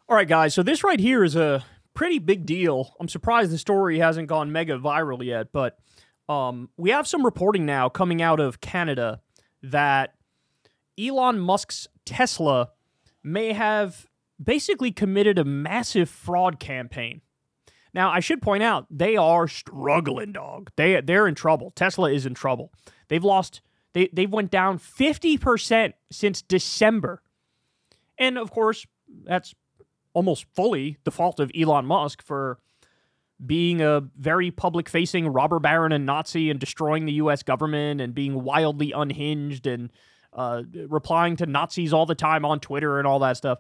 All right, guys, so this right here is a pretty big deal. I'm surprised the story hasn't gone mega viral yet, but we have some reporting now coming out of Canada that Elon Musk's Tesla may have basically committed a massive fraud campaign. Now, I should point out, they are struggling, dog. They're in trouble. Tesla is in trouble. They've went down 50% since December. And, of course, that's almost fully the fault of Elon Musk for being a very public-facing robber baron and Nazi and destroying the U.S. government and being wildly unhinged and replying to Nazis all the time on Twitter and all that stuff.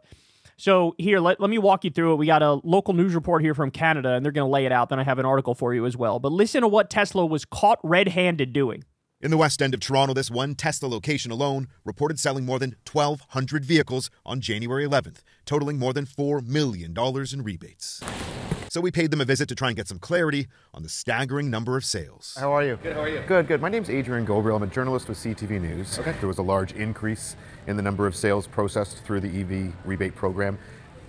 So here, let me walk you through it. We got a local news report here from Canada, and they're going to lay it out. Then I have an article for you as well. But listen to what Tesla was caught red-handed doing. In the west end of Toronto, this one Tesla location alone reported selling more than 1,200 vehicles on January 11th, totaling more than $4 million in rebates. So we paid them a visit to try and get some clarity on the staggering number of sales. How are you? Good, how are you? Good, good. My name's Adrian Gobriel. I'm a journalist with CTV News. Okay. There was a large increase in the number of sales processed through the EV rebate program.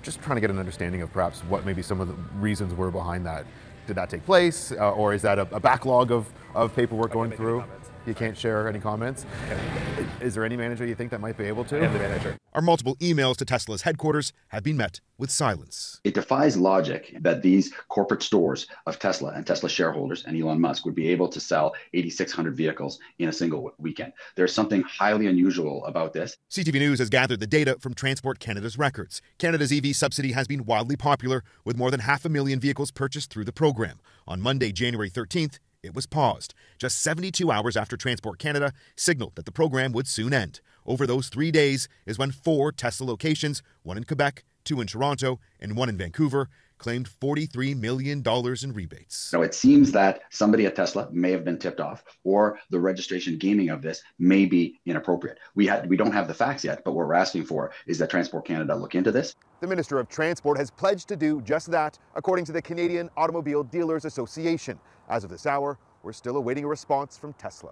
Just trying to get an understanding of perhaps what maybe some of the reasons were behind that. Did that take place, or is that a backlog of paperwork going through? You can't share any comments? Okay. Is there any manager you think that might be able to? I am the manager. Our multiple emails to Tesla's headquarters have been met with silence. It defies logic that these corporate stores of Tesla and Tesla shareholders and Elon Musk would be able to sell 8,600 vehicles in a single weekend. There's something highly unusual about this. CTV News has gathered the data from Transport Canada's records. Canada's EV subsidy has been wildly popular, with more than 500,000 vehicles purchased through the program. On Monday, January 13th, it was paused, just 72 hours after Transport Canada signaled that the program would soon end. Over those 3 days is when 4 Tesla locations, one in Quebec, 2 in Toronto, and 1 in Vancouver, claimed $43 million in rebates. So it seems that somebody at Tesla may have been tipped off, or the registration gaming of this may be inappropriate. We don't have the facts yet, but what we're asking for is that Transport Canada look into this. The Minister of Transport has pledged to do just that, according to the Canadian Automobile Dealers Association. As of this hour, we're still awaiting a response from Tesla.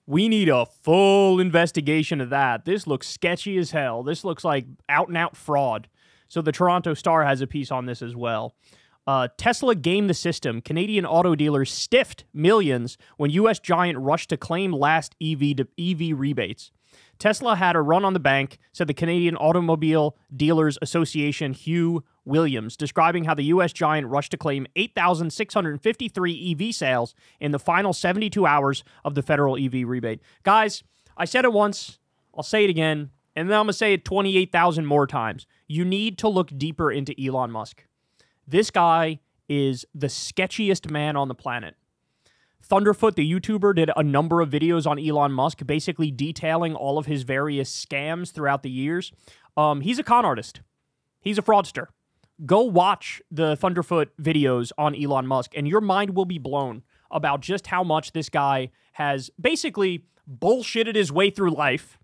We need a full investigation of that. This looks sketchy as hell. This looks like out-and-out fraud. So the Toronto Star has a piece on this as well. Tesla gamed the system. Canadian auto dealers stiffed millions when U.S. giant rushed to claim last EV rebates. Tesla had a run on the bank, said the Canadian Automobile Dealers Association Hugh Williams, describing how the U.S. giant rushed to claim 8,653 EV sales in the final 72 hours of the federal EV rebate. Guys, I said it once, I'll say it again, and then I'm going to say it 28,000 more times. You need to look deeper into Elon Musk. This guy is the sketchiest man on the planet. Thunderfoot, the YouTuber, did a number of videos on Elon Musk, basically detailing all of his various scams throughout the years. He's a con artist. He's a fraudster. Go watch the Thunderfoot videos on Elon Musk, and your mind will be blown about just how much this guy has basically bullshitted his way through life.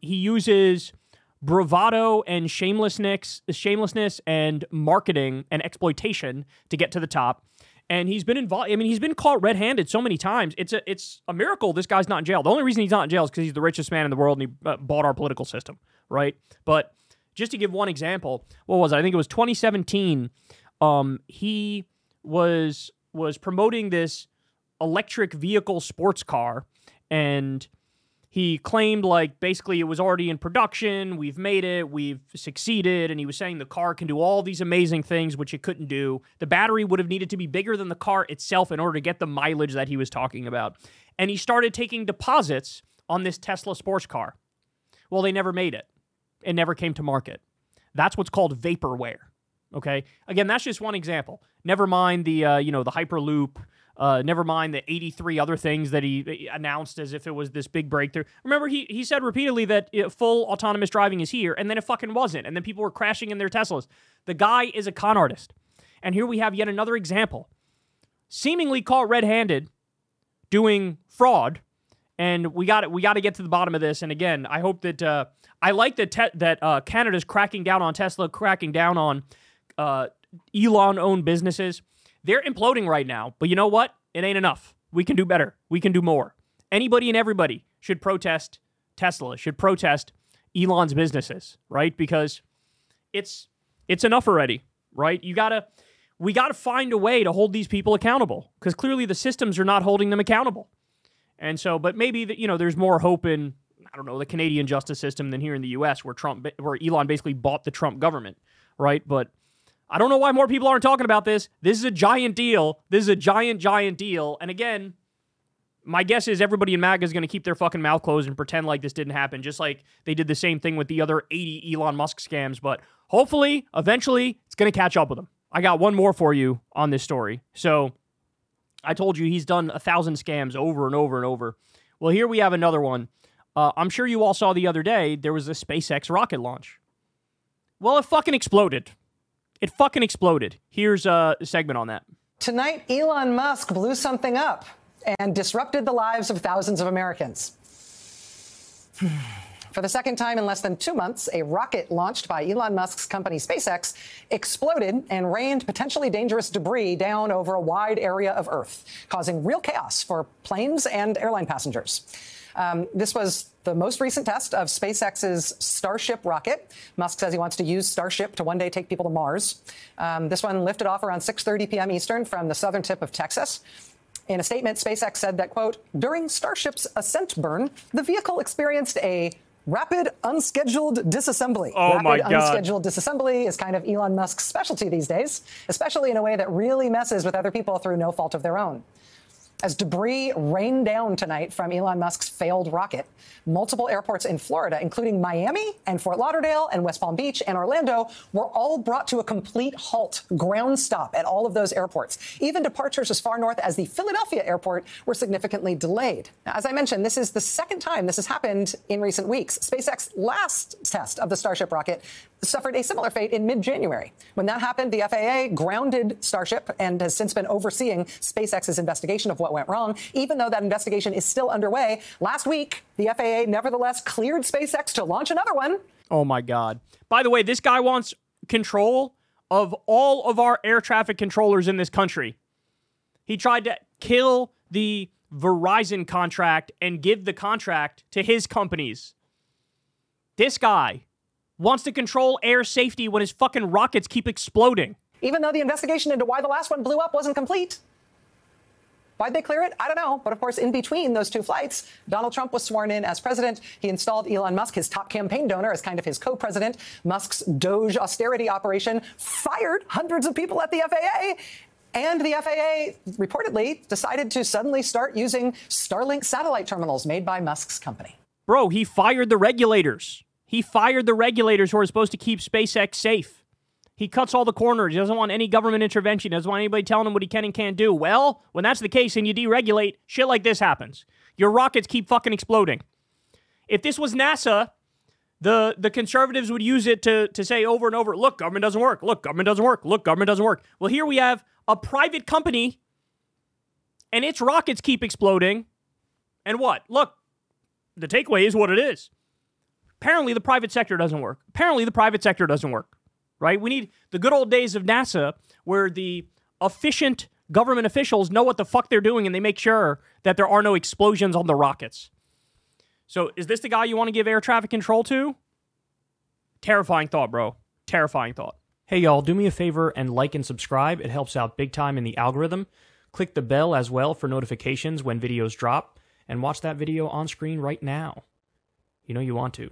He uses bravado and shamelessness and marketing and exploitation to get to the top. And he's been involved. I mean, he's been caught red-handed so many times. It's a miracle this guy's not in jail. The only reason he's not in jail is because he's the richest man in the world and he bought our political system, right? But just to give one example, what was it? I think it was 2017. He was promoting this electric vehicle sports car, and he claimed, like, basically it was already in production, we've made it, we've succeeded, and he was saying the car can do all these amazing things, which it couldn't do. The battery would have needed to be bigger than the car itself in order to get the mileage that he was talking about. And he started taking deposits on this Tesla sports car. Well, they never made it. It never came to market. That's what's called vaporware, okay? Again, that's just one example. Never mind the, the Hyperloop. Never mind the 83 other things that he announced as if it was this big breakthrough. Remember, he said repeatedly that full autonomous driving is here, and then it fucking wasn't, and then people were crashing in their Teslas. The guy is a con artist. And here we have yet another example. Seemingly caught red-handed doing fraud, and we got to get to the bottom of this. And again, I hope that I like that Canada's cracking down on Tesla, cracking down on Elon-owned businesses. They're imploding right now, but you know what? It ain't enough. We can do better. We can do more. Anybody and everybody should protest Tesla, should protest Elon's businesses, right? Because it's It's enough already, right? We gotta find a way to hold these people accountable, because clearly the systems are not holding them accountable. And so, but maybe there's more hope in, I don't know, the Canadian justice system than here in the U.S., where Elon basically bought the Trump government, right? But I don't know why more people aren't talking about this. This is a giant deal. This is a giant, giant deal. And again, my guess is everybody in MAGA is going to keep their fucking mouth closed and pretend like this didn't happen, just like they did the same thing with the other 80 Elon Musk scams. But hopefully, eventually, it's going to catch up with them. I got one more for you on this story. So I told you he's done 1,000 scams over and over and over. Well, here we have another one. I'm sure you all saw the other day, there was a SpaceX rocket launch. Well, it fucking exploded. It fucking exploded. Here's a segment on that. Tonight, Elon Musk blew something up and disrupted the lives of thousands of Americans. For the second time in less than 2 months, a rocket launched by Elon Musk's company SpaceX exploded and rained potentially dangerous debris down over a wide area of Earth, causing real chaos for planes and airline passengers. This was the most recent test of SpaceX's Starship rocket. Musk says he wants to use Starship to one day take people to Mars. This one lifted off around 6:30 p.m. Eastern from the southern tip of Texas. In a statement, SpaceX said that, quote, during Starship's ascent burn, the vehicle experienced a rapid unscheduled disassembly. Oh my God. Unscheduled disassembly is kind of Elon Musk's specialty these days, especially in a way that really messes with other people through no fault of their own. As debris rained down tonight from Elon Musk's failed rocket, multiple airports in Florida, including Miami and Fort Lauderdale and West Palm Beach and Orlando, were all brought to a complete halt, ground stop at all of those airports. Even departures as far north as the Philadelphia airport were significantly delayed. Now, as I mentioned, this is the second time this has happened in recent weeks. SpaceX's last test of the Starship rocket suffered a similar fate in mid-January. When that happened, the FAA grounded Starship and has since been overseeing SpaceX's investigation of what went wrong. Even though that investigation is still underway, last week, the FAA nevertheless cleared SpaceX to launch another one. Oh, my God. By the way, this guy wants control of all of our air traffic controllers in this country. He tried to kill the Verizon contract and give the contract to his companies. This guy wants to control air safety when his fucking rockets keep exploding. Even though the investigation into why the last one blew up wasn't complete. Why'd they clear it? I don't know. But of course, in between those two flights, Donald Trump was sworn in as president. He installed Elon Musk, his top campaign donor, as kind of his co-president. Musk's Doge austerity operation fired hundreds of people at the FAA. And the FAA reportedly decided to suddenly start using Starlink satellite terminals made by Musk's company. Bro, he fired the regulators. He fired the regulators who are supposed to keep SpaceX safe. He cuts all the corners. He doesn't want any government intervention. He doesn't want anybody telling him what he can and can't do. Well, when that's the case and you deregulate, shit like this happens. Your rockets keep fucking exploding. If this was NASA, the conservatives would use it to say over and over, look, government doesn't work. Look, government doesn't work. Look, government doesn't work. Well, here we have a private company and its rockets keep exploding. And what? Look, the takeaway is what it is. Apparently, the private sector doesn't work. Apparently, the private sector doesn't work, right? We need the good old days of NASA where the efficient government officials know what the fuck they're doing and they make sure that there are no explosions on the rockets. So is this the guy you want to give air traffic control to? Terrifying thought, bro. Terrifying thought. Hey, y'all, do me a favor and like and subscribe. It helps out big time in the algorithm. Click the bell as well for notifications when videos drop. And watch that video on screen right now. You know you want to.